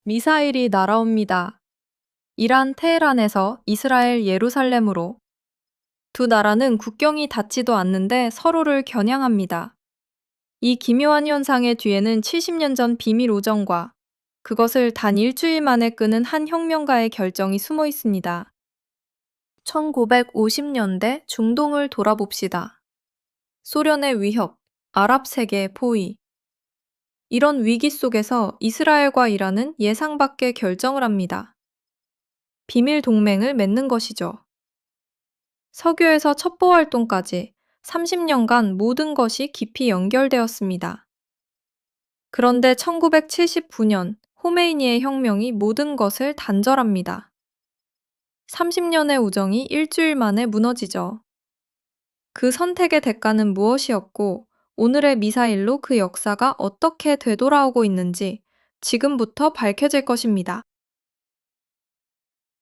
미사일이 날아옵니다. 이란 테헤란에서 이스라엘 예루살렘으로. 두 나라는 국경이 닿지도 않는데 서로를 겨냥합니다. 이 기묘한 현상의 뒤에는 70년 전 비밀 우정과 그것을 단 일주일 만에 끄는 한 혁명가의 결정이 숨어 있습니다. 1950년대 중동을 돌아봅시다. 소련의 위협, 아랍 세계의 포위. 이런 위기 속에서 이스라엘과 이란은 예상 밖의 결정을 합니다. 비밀 동맹을 맺는 것이죠. 석유에서 첩보 활동까지 30년간 모든 것이 깊이 연결되었습니다. 그런데 1979년 호메이니의 혁명이 모든 것을 단절합니다. 30년의 우정이 일주일 만에 무너지죠. 그 선택의 대가는 무엇이었고, 오늘의 미사일로 그 역사가 어떻게 되돌아오고 있는지 지금부터 밝혀질 것입니다.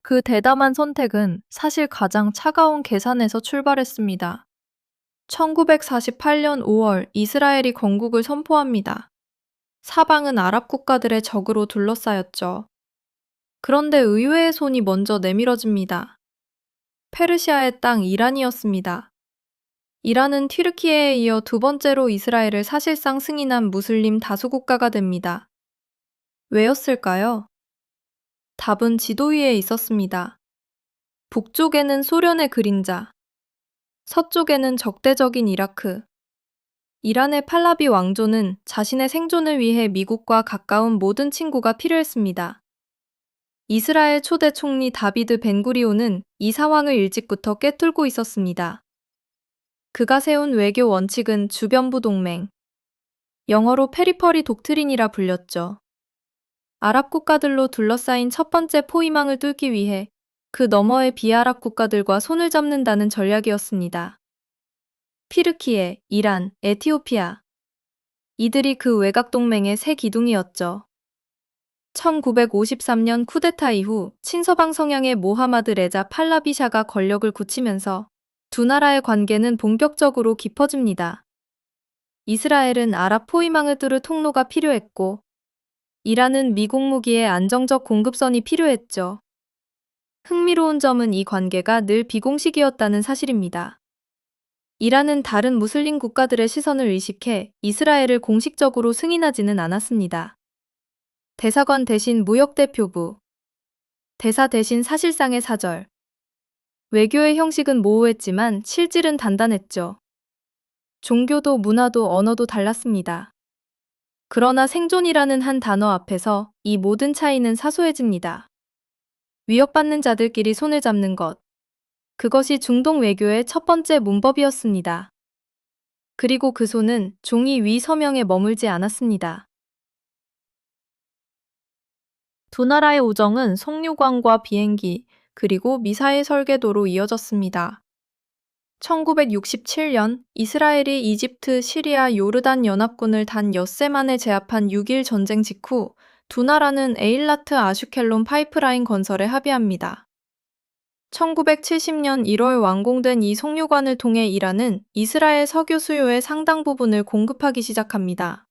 그 대담한 선택은 사실 가장 차가운 계산에서 출발했습니다. 1948년 5월 이스라엘이 건국을 선포합니다. 사방은 아랍 국가들의 적으로 둘러싸였죠. 그런데 의외의 손이 먼저 내밀어집니다. 페르시아의 땅 이란이었습니다. 이란은 튀르키예에 이어 두 번째로 이스라엘을 사실상 승인한 무슬림 다수국가가 됩니다. 왜였을까요? 답은 지도 위에 있었습니다. 북쪽에는 소련의 그림자, 서쪽에는 적대적인 이라크. 이란의 팔라비 왕조는 자신의 생존을 위해 미국과 가까운 모든 친구가 필요했습니다. 이스라엘 초대 총리 다비드 벤구리온은 이 상황을 일찍부터 꿰뚫고 있었습니다. 그가 세운 외교 원칙은 주변부 동맹, 영어로 페리퍼리 독트린이라 불렸죠. 아랍 국가들로 둘러싸인 첫 번째 포위망을 뚫기 위해 그 너머의 비아랍 국가들과 손을 잡는다는 전략이었습니다. 튀르키예, 이란, 에티오피아. 이들이 그 외곽 동맹의 새 기둥이었죠. 1953년 쿠데타 이후 친서방 성향의 모하마드 레자 팔라비샤가 권력을 굳히면서 두 나라의 관계는 본격적으로 깊어집니다. 이스라엘은 아랍 포위망을 뚫을 통로가 필요했고, 이란은 미국 무기의 안정적 공급선이 필요했죠. 흥미로운 점은 이 관계가 늘 비공식이었다는 사실입니다. 이란은 다른 무슬림 국가들의 시선을 의식해 이스라엘을 공식적으로 승인하지는 않았습니다. 대사관 대신 무역대표부, 대사 대신 사실상의 사절. 외교의 형식은 모호했지만 실질은 단단했죠. 종교도 문화도 언어도 달랐습니다. 그러나 생존이라는 한 단어 앞에서 이 모든 차이는 사소해집니다. 위협받는 자들끼리 손을 잡는 것. 그것이 중동 외교의 첫 번째 문법이었습니다. 그리고 그 손은 종이 위 서명에 머물지 않았습니다. 두 나라의 우정은 석유광과 비행기, 그리고 미사일 설계도로 이어졌습니다. 1967년 이스라엘이 이집트, 시리아, 요르단 연합군을 단 엿새 만에 제압한 6.1 전쟁 직후 두 나라는 에일라트 아슈켈론 파이프라인 건설에 합의합니다. 1970년 1월 완공된 이 석유관을 통해 이란은 이스라엘 석유 수요의 상당 부분을 공급하기 시작합니다.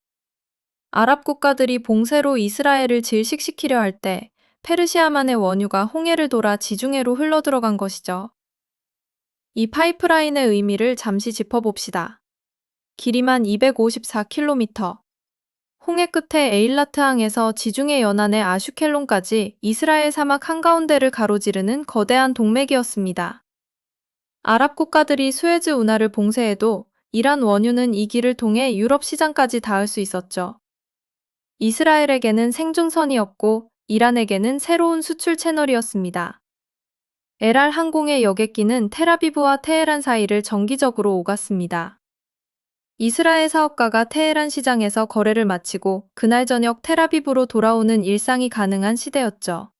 아랍 국가들이 봉쇄로 이스라엘을 질식시키려 할 때 페르시아만의 원유가 홍해를 돌아 지중해로 흘러들어간 것이죠. 이 파이프라인의 의미를 잠시 짚어봅시다. 길이만 254km. 홍해 끝에 에일라트항에서 지중해 연안의 아슈켈론까지 이스라엘 사막 한가운데를 가로지르는 거대한 동맥이었습니다. 아랍 국가들이 수에즈 운하를 봉쇄해도 이란 원유는 이 길을 통해 유럽 시장까지 닿을 수 있었죠. 이스라엘에게는 생존선이었고 이란에게는 새로운 수출 채널이었습니다. 엘알 항공의 여객기는 텔아비브와 테헤란 사이를 정기적으로 오갔습니다. 이스라엘 사업가가 테헤란 시장에서 거래를 마치고 그날 저녁 텔아비브로 돌아오는 일상이 가능한 시대였죠.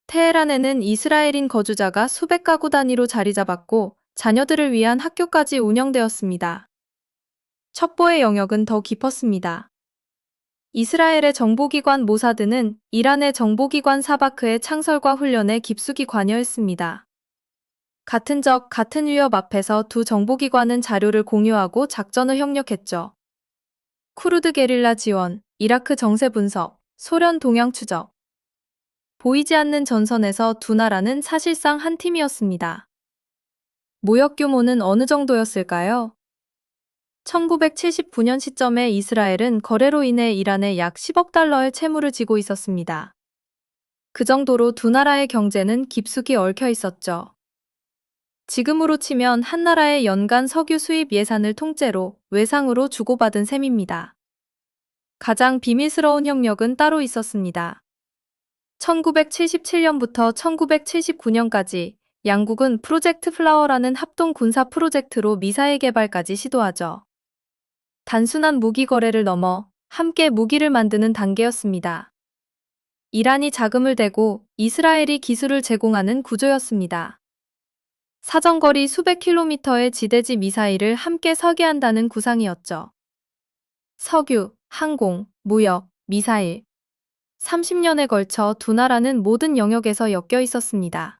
테헤란에는 이스라엘인 거주자가 수백 가구 단위로 자리 잡았고 자녀들을 위한 학교까지 운영되었습니다. 첩보의 영역은 더 깊었습니다. 이스라엘의 정보기관 모사드는 이란의 정보기관 사바크의 창설과 훈련에 깊숙이 관여했습니다. 같은 적, 같은 위협 앞에서 두 정보기관은 자료를 공유하고 작전을 협력했죠. 쿠르드 게릴라 지원, 이라크 정세 분석, 소련 동향 추적. 보이지 않는 전선에서 두 나라는 사실상 한 팀이었습니다. 무역 규모는 어느 정도였을까요? 1979년 시점에 이스라엘은 거래로 인해 이란에 약 10억 달러의 채무를 지고 있었습니다. 그 정도로 두 나라의 경제는 깊숙이 얽혀 있었죠. 지금으로 치면 한 나라의 연간 석유 수입 예산을 통째로 외상으로 주고받은 셈입니다. 가장 비밀스러운 협력은 따로 있었습니다. 1977년부터 1979년까지 양국은 프로젝트 플라워라는 합동 군사 프로젝트로 미사일 개발까지 시도하죠. 단순한 무기 거래를 넘어 함께 무기를 만드는 단계였습니다. 이란이 자금을 대고 이스라엘이 기술을 제공하는 구조였습니다. 사정거리 수백 킬로미터의 지대지 미사일을 함께 설계한다는 구상이었죠. 석유, 항공, 무역, 미사일. 30년에 걸쳐 두 나라는 모든 영역에서 엮여 있었습니다.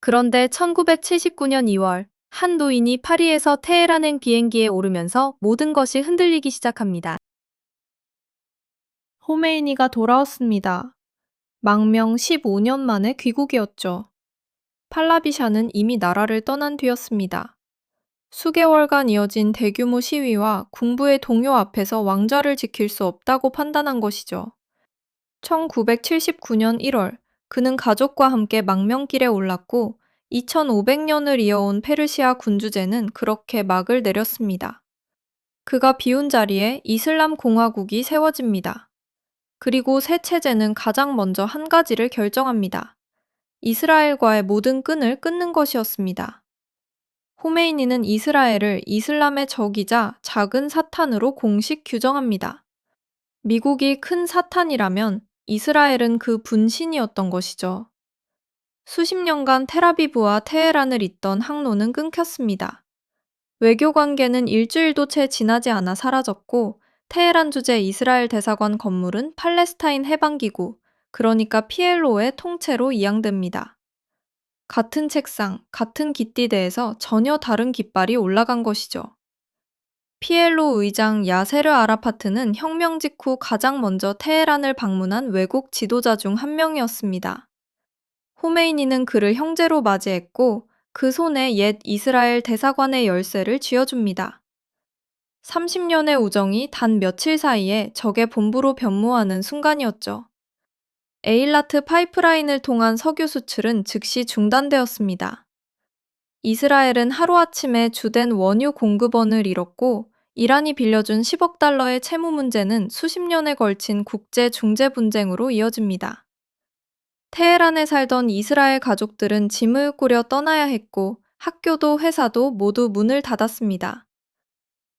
그런데 1979년 2월, 한 노인이 파리에서 테헤란행 비행기에 오르면서 모든 것이 흔들리기 시작합니다. 호메이니가 돌아왔습니다. 망명 15년 만에 귀국이었죠. 팔라비샤는 이미 나라를 떠난 뒤였습니다. 수개월간 이어진 대규모 시위와 군부의 동요 앞에서 왕좌를 지킬 수 없다고 판단한 것이죠. 1979년 1월, 그는 가족과 함께 망명길에 올랐고 2500년을 이어온 페르시아 군주제는 그렇게 막을 내렸습니다. 그가 비운 자리에 이슬람 공화국이 세워집니다. 그리고 새 체제는 가장 먼저 한 가지를 결정합니다. 이스라엘과의 모든 끈을 끊는 것이었습니다. 호메이니는 이스라엘을 이슬람의 적이자 작은 사탄으로 공식 규정합니다. 미국이 큰 사탄이라면 이스라엘은 그 분신이었던 것이죠. 수십 년간 텔아비브와 테헤란을 잇던 항로는 끊겼습니다. 외교 관계는 일주일도 채 지나지 않아 사라졌고 테헤란 주재 이스라엘 대사관 건물은 팔레스타인 해방기구, 그러니까 PLO의 통째로 이양됩니다. 같은 책상, 같은 깃띠대에서 전혀 다른 깃발이 올라간 것이죠. PLO 의장 야세르 아라파트는 혁명 직후 가장 먼저 테헤란을 방문한 외국 지도자 중 한 명이었습니다. 호메이니는 그를 형제로 맞이했고 그 손에 옛 이스라엘 대사관의 열쇠를 쥐어줍니다. 30년의 우정이 단 며칠 사이에 적의 본부로 변모하는 순간이었죠. 에일라트 파이프라인을 통한 석유 수출은 즉시 중단되었습니다. 이스라엘은 하루아침에 주된 원유 공급원을 잃었고 이란이 빌려준 10억 달러의 채무 문제는 수십 년에 걸친 국제 중재 분쟁으로 이어집니다. 테헤란에 살던 이스라엘 가족들은 짐을 꾸려 떠나야 했고 학교도 회사도 모두 문을 닫았습니다.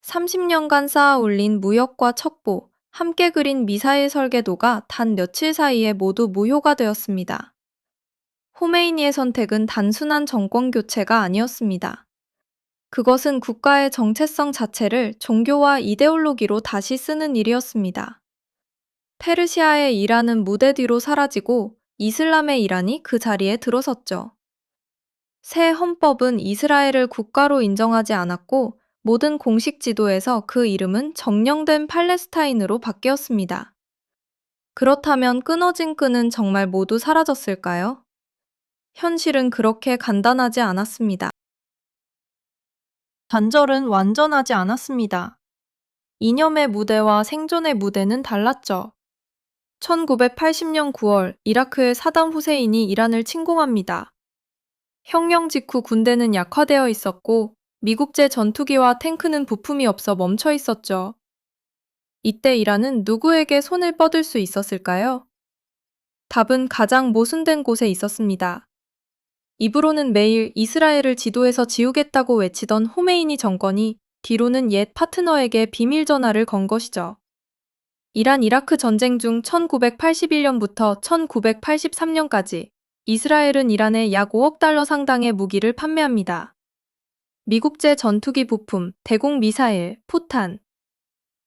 30년간 쌓아 올린 무역과 척보, 함께 그린 미사일 설계도가 단 며칠 사이에 모두 무효가 되었습니다. 호메이니의 선택은 단순한 정권 교체가 아니었습니다. 그것은 국가의 정체성 자체를 종교와 이데올로기로 다시 쓰는 일이었습니다. 페르시아의 이란은 무대 뒤로 사라지고 이슬람의 이란이 그 자리에 들어섰죠. 새 헌법은 이스라엘을 국가로 인정하지 않았고 모든 공식 지도에서 그 이름은 점령된 팔레스타인으로 바뀌었습니다. 그렇다면 끊어진 끈은 정말 모두 사라졌을까요? 현실은 그렇게 간단하지 않았습니다. 단절은 완전하지 않았습니다. 이념의 무대와 생존의 무대는 달랐죠. 1980년 9월 이라크의 사담 후세인이 이란을 침공합니다. 혁명 직후 군대는 약화되어 있었고 미국제 전투기와 탱크는 부품이 없어 멈춰 있었죠. 이때 이란은 누구에게 손을 뻗을 수 있었을까요? 답은 가장 모순된 곳에 있었습니다. 입으로는 매일 이스라엘을 지도에서 지우겠다고 외치던 호메이니 정권이 뒤로는 옛 파트너에게 비밀 전화를 건 것이죠. 이란-이라크 전쟁 중 1981년부터 1983년까지 이스라엘은 이란에 약 5억 달러 상당의 무기를 판매합니다. 미국제 전투기 부품, 대공 미사일, 포탄.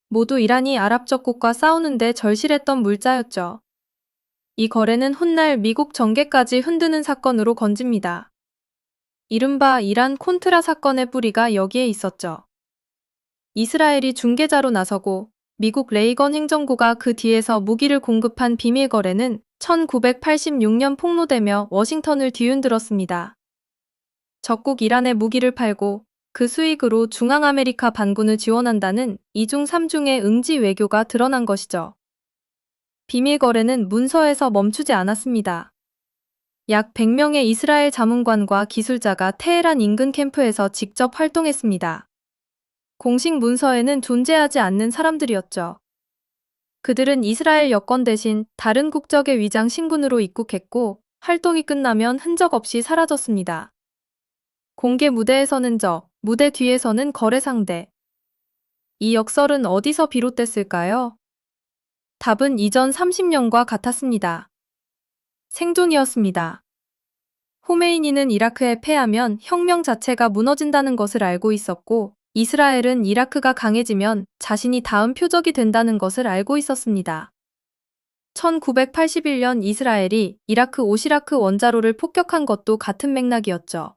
모두 이란이 아랍 적국과 싸우는데 절실했던 물자였죠. 이 거래는 훗날 미국 정계까지 흔드는 사건으로 건집니다. 이른바 이란 콘트라 사건의 뿌리가 여기에 있었죠. 이스라엘이 중개자로 나서고 미국 레이건 행정부가 그 뒤에서 무기를 공급한 비밀 거래는 1986년 폭로되며 워싱턴을 뒤흔들었습니다. 적국 이란에 무기를 팔고 그 수익으로 중앙아메리카 반군을 지원한다는 이중 삼중의 응지 외교가 드러난 것이죠. 비밀 거래는 문서에서 멈추지 않았습니다. 약 100명의 이스라엘 자문관과 기술자가 테헤란 인근 캠프에서 직접 활동했습니다. 공식 문서에는 존재하지 않는 사람들이었죠. 그들은 이스라엘 여권 대신 다른 국적의 위장 신분으로 입국했고 활동이 끝나면 흔적 없이 사라졌습니다. 공개 무대에서는 무대 뒤에서는 거래 상대. 이 역설은 어디서 비롯됐을까요? 답은 이전 30년과 같았습니다. 생존이었습니다. 호메이니는 이라크에 패하면 혁명 자체가 무너진다는 것을 알고 있었고, 이스라엘은 이라크가 강해지면 자신이 다음 표적이 된다는 것을 알고 있었습니다. 1981년 이스라엘이 이라크 오시라크 원자로를 폭격한 것도 같은 맥락이었죠.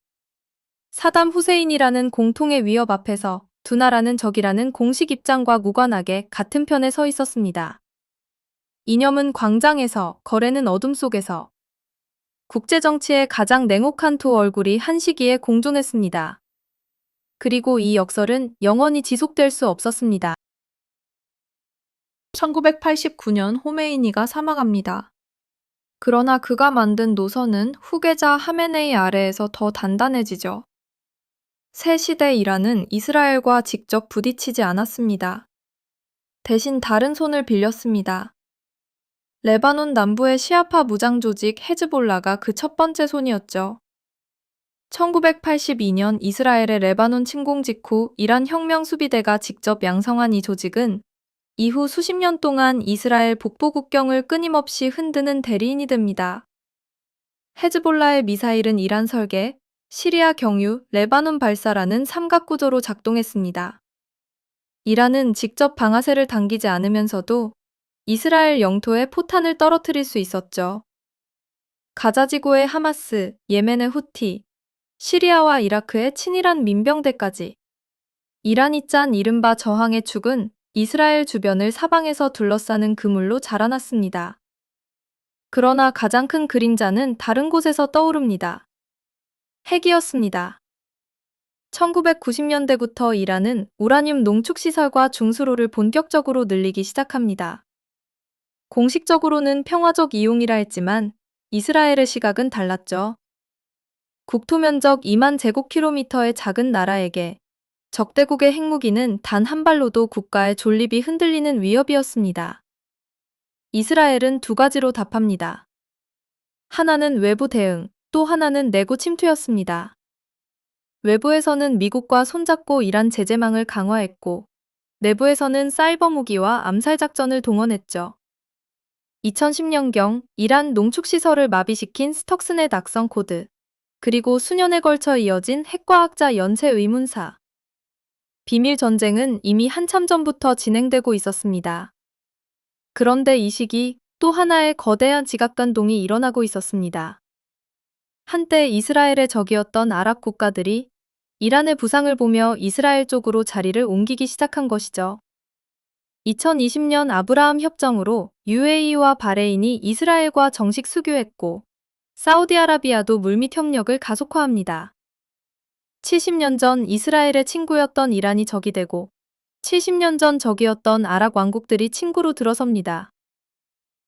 사담 후세인이라는 공통의 위협 앞에서 두 나라는 적이라는 공식 입장과 무관하게 같은 편에 서 있었습니다. 이념은 광장에서, 거래는 어둠 속에서. 국제정치의 가장 냉혹한 두 얼굴이 한 시기에 공존했습니다. 그리고 이 역설은 영원히 지속될 수 없었습니다. 1989년 호메이니가 사망합니다. 그러나 그가 만든 노선은 후계자 하메네이 아래에서 더 단단해지죠. 새 시대 이란은 이스라엘과 직접 부딪히지 않았습니다. 대신 다른 손을 빌렸습니다. 레바논 남부의 시아파 무장 조직 헤즈볼라가 그 첫 번째 손이었죠. 1982년 이스라엘의 레바논 침공 직후 이란 혁명 수비대가 직접 양성한 이 조직은 이후 수십 년 동안 이스라엘 북부 국경을 끊임없이 흔드는 대리인이 됩니다. 헤즈볼라의 미사일은 이란 설계, 시리아 경유, 레바논 발사라는 삼각구조로 작동했습니다. 이란은 직접 방아쇠를 당기지 않으면서도 이스라엘 영토에 포탄을 떨어뜨릴 수 있었죠. 가자지구의 하마스, 예멘의 후티, 시리아와 이라크의 친이란 민병대까지. 이란이 짠 이른바 저항의 축은 이스라엘 주변을 사방에서 둘러싸는 그물로 자라났습니다. 그러나 가장 큰 그림자는 다른 곳에서 떠오릅니다. 핵이었습니다. 1990년대부터 이란은 우라늄 농축시설과 중수로를 본격적으로 늘리기 시작합니다. 공식적으로는 평화적 이용이라 했지만 이스라엘의 시각은 달랐죠. 국토 면적 2만 제곱킬로미터의 작은 나라에게 적대국의 핵무기는 단 한 발로도 국가의 존립이 흔들리는 위협이었습니다. 이스라엘은 두 가지로 답합니다. 하나는 외부 대응, 또 하나는 내부 침투였습니다. 외부에서는 미국과 손잡고 이란 제재망을 강화했고, 내부에서는 사이버 무기와 암살 작전을 동원했죠. 2010년경 이란 농축시설을 마비시킨 스톡스넷 악성 코드, 그리고 수년에 걸쳐 이어진 핵과학자 연쇄 의문사. 비밀 전쟁은 이미 한참 전부터 진행되고 있었습니다. 그런데 이 시기 또 하나의 거대한 지각간동이 일어나고 있었습니다. 한때 이스라엘의 적이었던 아랍 국가들이 이란의 부상을 보며 이스라엘 쪽으로 자리를 옮기기 시작한 것이죠. 2020년 아브라함 협정으로 UAE와 바레인이 이스라엘과 정식 수교했고, 사우디아라비아도 물밑 협력을 가속화합니다. 70년 전 이스라엘의 친구였던 이란이 적이 되고 70년 전 적이었던 아랍 왕국들이 친구로 들어섭니다.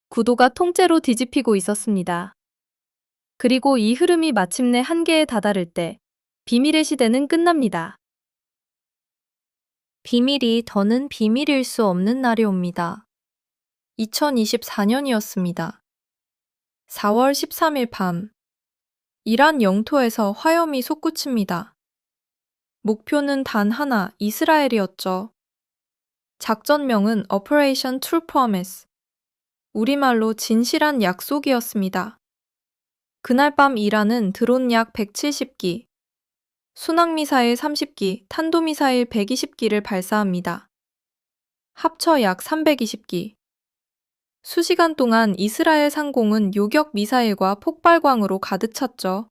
구도가 통째로 뒤집히고 있었습니다. 그리고 이 흐름이 마침내 한계에 다다를 때 비밀의 시대는 끝납니다. 비밀이 더는 비밀일 수 없는 날이 옵니다. 2024년이었습니다. 4월 13일 밤, 이란 영토에서 화염이 솟구칩니다. 목표는 단 하나, 이스라엘이었죠. 작전명은 Operation True Promise, 우리말로 진실한 약속이었습니다. 그날 밤 이란은 드론 약 170기, 순항미사일 30기, 탄도미사일 120기를 발사합니다. 합쳐 약 320기. 수시간 동안 이스라엘 상공은 요격 미사일과 폭발광으로 가득 찼죠.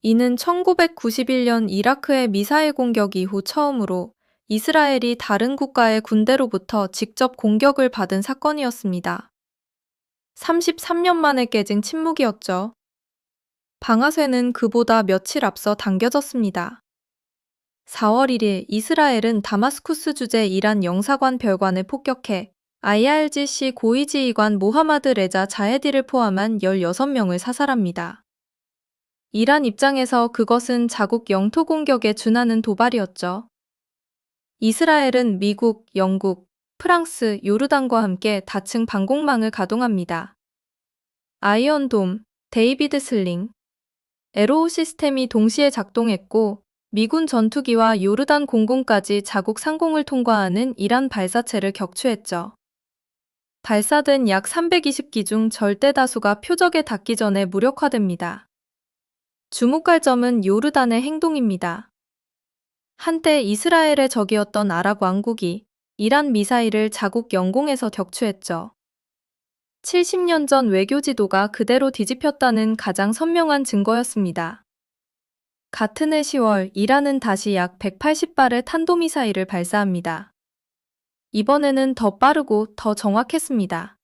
이는 1991년 이라크의 미사일 공격 이후 처음으로 이스라엘이 다른 국가의 군대로부터 직접 공격을 받은 사건이었습니다. 33년 만에 깨진 침묵이었죠. 방아쇠는 그보다 며칠 앞서 당겨졌습니다. 4월 1일 이스라엘은 다마스쿠스 주재 이란 영사관 별관을 폭격해 IRGC 고위지휘관 모하마드 레자 자헤디를 포함한 16명을 사살합니다. 이란 입장에서 그것은 자국 영토 공격에 준하는 도발이었죠. 이스라엘은 미국, 영국, 프랑스, 요르단과 함께 다층 방공망을 가동합니다. 아이언돔, 데이비드 슬링, 에로우 시스템이 동시에 작동했고 미군 전투기와 요르단 공군까지 자국 상공을 통과하는 이란 발사체를 격추했죠. 발사된 약 320기 중 절대 다수가 표적에 닿기 전에 무력화됩니다. 주목할 점은 요르단의 행동입니다. 한때 이스라엘의 적이었던 아랍 왕국이 이란 미사일을 자국 영공에서 격추했죠. 70년 전 외교 지도가 그대로 뒤집혔다는 가장 선명한 증거였습니다. 같은 해 10월 이란은 다시 약 180발의 탄도미사일을 발사합니다. 이번에는 더 빠르고 더 정확했습니다.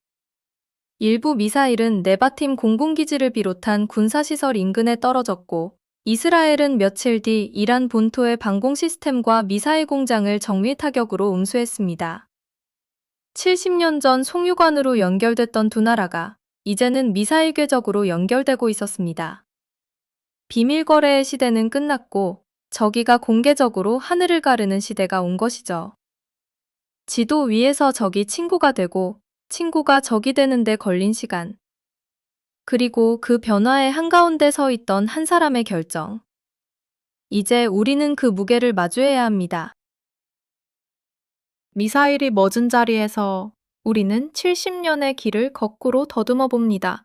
일부 미사일은 네바팀 공군기지를 비롯한 군사시설 인근에 떨어졌고 이스라엘은 며칠 뒤 이란 본토의 방공 시스템과 미사일 공장을 정밀 타격으로 응수했습니다. 70년 전 송유관으로 연결됐던 두 나라가 이제는 미사일 궤적으로 연결되고 있었습니다. 비밀 거래의 시대는 끝났고 저기가 공개적으로 하늘을 가르는 시대가 온 것이죠. 지도 위에서 적이 친구가 되고 친구가 적이 되는 데 걸린 시간. 그리고 그 변화의 한가운데 서 있던 한 사람의 결정. 이제 우리는 그 무게를 마주해야 합니다. 미사일이 멎은 자리에서 우리는 70년의 길을 거꾸로 더듬어 봅니다.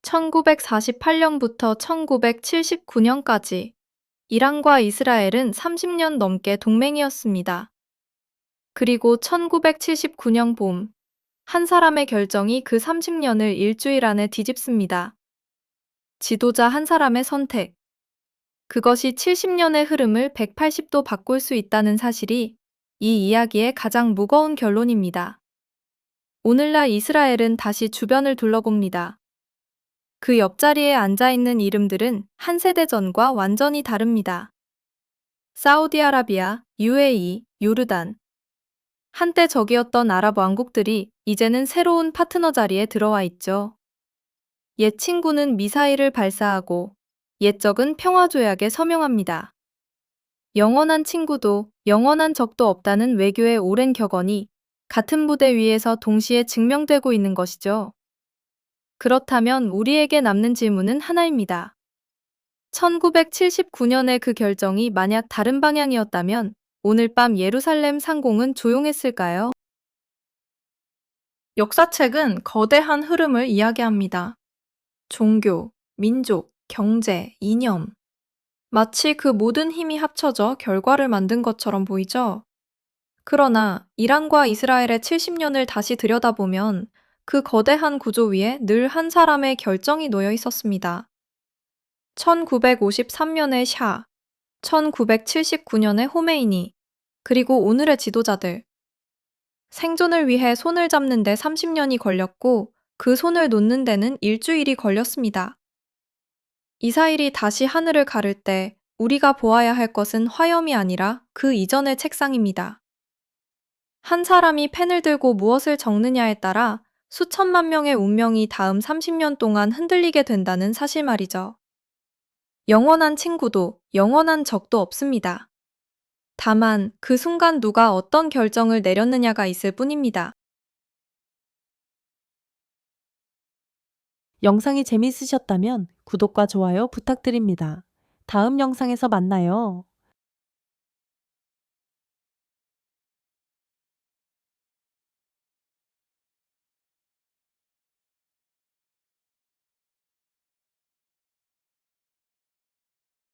1948년부터 1979년까지 이란과 이스라엘은 30년 넘게 동맹이었습니다. 그리고 1979년 봄, 한 사람의 결정이 그 30년을 일주일 안에 뒤집습니다. 지도자 한 사람의 선택. 그것이 70년의 흐름을 180도 바꿀 수 있다는 사실이 이 이야기의 가장 무거운 결론입니다. 오늘날 이스라엘은 다시 주변을 둘러봅니다. 그 옆자리에 앉아있는 이름들은 한 세대 전과 완전히 다릅니다. 사우디아라비아, UAE, 요르단. 한때 적이었던 아랍 왕국들이 이제는 새로운 파트너 자리에 들어와 있죠. 옛 친구는 미사일을 발사하고 옛 적은 평화조약에 서명합니다. 영원한 친구도 영원한 적도 없다는 외교의 오랜 격언이 같은 무대 위에서 동시에 증명되고 있는 것이죠. 그렇다면 우리에게 남는 질문은 하나입니다. 1979년의 그 결정이 만약 다른 방향이었다면 오늘 밤 예루살렘 상공은 조용했을까요? 역사책은 거대한 흐름을 이야기합니다. 종교, 민족, 경제, 이념. 마치 그 모든 힘이 합쳐져 결과를 만든 것처럼 보이죠? 그러나 이란과 이스라엘의 70년을 다시 들여다보면 그 거대한 구조 위에 늘 한 사람의 결정이 놓여 있었습니다. 1953년의 샤, 1979년의 호메이니, 그리고 오늘의 지도자들. 생존을 위해 손을 잡는 데 30년이 걸렸고 그 손을 놓는 데는 일주일이 걸렸습니다. 이스라엘이 다시 하늘을 가를 때 우리가 보아야 할 것은 화염이 아니라 그 이전의 책상입니다. 한 사람이 펜을 들고 무엇을 적느냐에 따라 수천만 명의 운명이 다음 30년 동안 흔들리게 된다는 사실 말이죠. 영원한 친구도 영원한 적도 없습니다. 다만 그 순간 누가 어떤 결정을 내렸느냐가 있을 뿐입니다. 영상이 재밌으셨다면 구독과 좋아요 부탁드립니다. 다음 영상에서 만나요.